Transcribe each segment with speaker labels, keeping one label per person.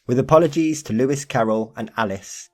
Speaker 1: With apologies to Lewis, Carroll and Alice.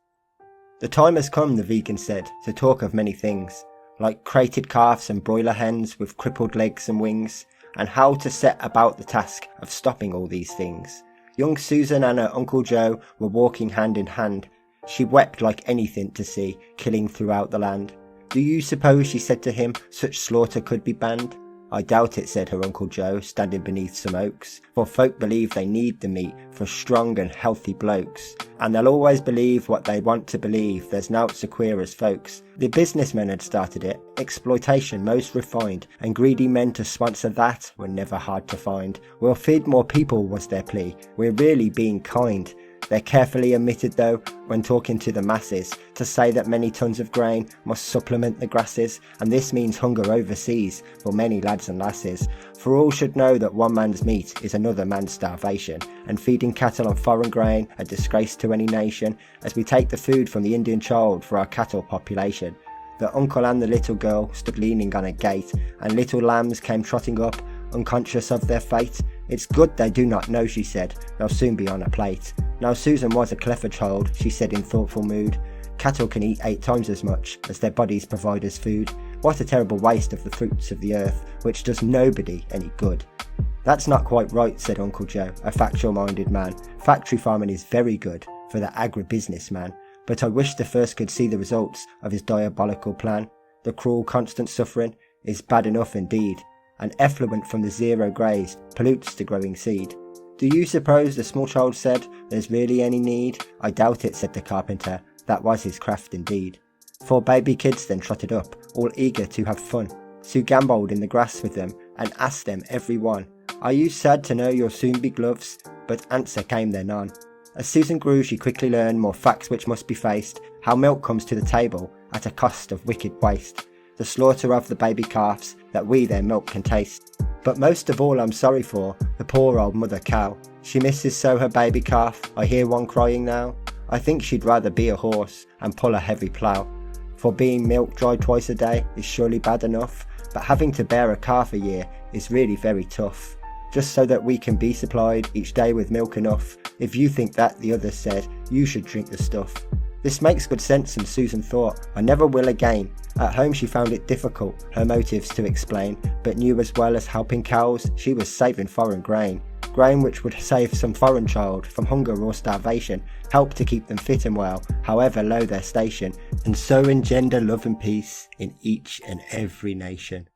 Speaker 1: The time has come, the vegan said, to talk of many things, like crated calves and broiler hens with crippled legs and wings, and how to set about the task of stopping all these things. Young Susan and her Uncle Joe were walking hand in hand. She wept like anything to see killing throughout the land. Do you suppose, she said to him, such slaughter could be banned? I doubt it, said her Uncle Joe, standing beneath some oaks, for folk believe they need the meat for strong and healthy blokes, and they'll always believe what they want to believe, there's nought so queer as folks. The businessmen had started it, exploitation most refined, and greedy men to sponsor that were never hard to find. We'll feed more people was their plea, we're really being kind. They're carefully omitted though, when talking to the masses, to say that many tons of grain must supplement the grasses, and this means hunger overseas for many lads and lasses. For all should know that one man's meat is another man's starvation, and feeding cattle on foreign grain a disgrace to any nation, as we take the food from the Indian child for our cattle population. The uncle and the little girl stood leaning on a gate, and little lambs came trotting up, unconscious of their fate. It's good they do not know, she said, they'll soon be on a plate. Now Susan was a clever child, she said in thoughtful mood. Cattle can eat 8 times as much as their bodies provide as food. What a terrible waste of the fruits of the earth, which does nobody any good. That's not quite right, said Uncle Joe, a factual-minded man. Factory farming is very good for the agribusiness man, but I wish the first could see the results of his diabolical plan. The cruel constant suffering is bad enough indeed, and effluent from the zero grazed pollutes the growing seed. Do you suppose, the small child said, there's really any need? I doubt it, said the carpenter, that was his craft indeed. 4 baby kids then trotted up, all eager to have fun. Sue gambolled in the grass with them, and asked them every one, are you sad to know you'll soon be gloves? But answer came there none. As Susan grew, she quickly learned more facts which must be faced, how milk comes to the table at a cost of wicked waste, the slaughter of the baby calves, that we their milk can taste. But most of all I'm sorry for the poor old mother cow. She misses so her baby calf, I hear one crying now. I think she'd rather be a horse and pull a heavy plough. For being milked dry twice a day is surely bad enough, but having to bear a calf a year is really very tough. Just so that we can be supplied each day with milk enough. If you think that, the others said, you should drink the stuff. This makes good sense, and Susan thought, I never will again. At home she found it difficult, her motives to explain, but knew as well as helping cows, she was saving foreign grain. Grain which would save some foreign child from hunger or starvation, help to keep them fit and well, however low their station, and so engender love and peace in each and every nation.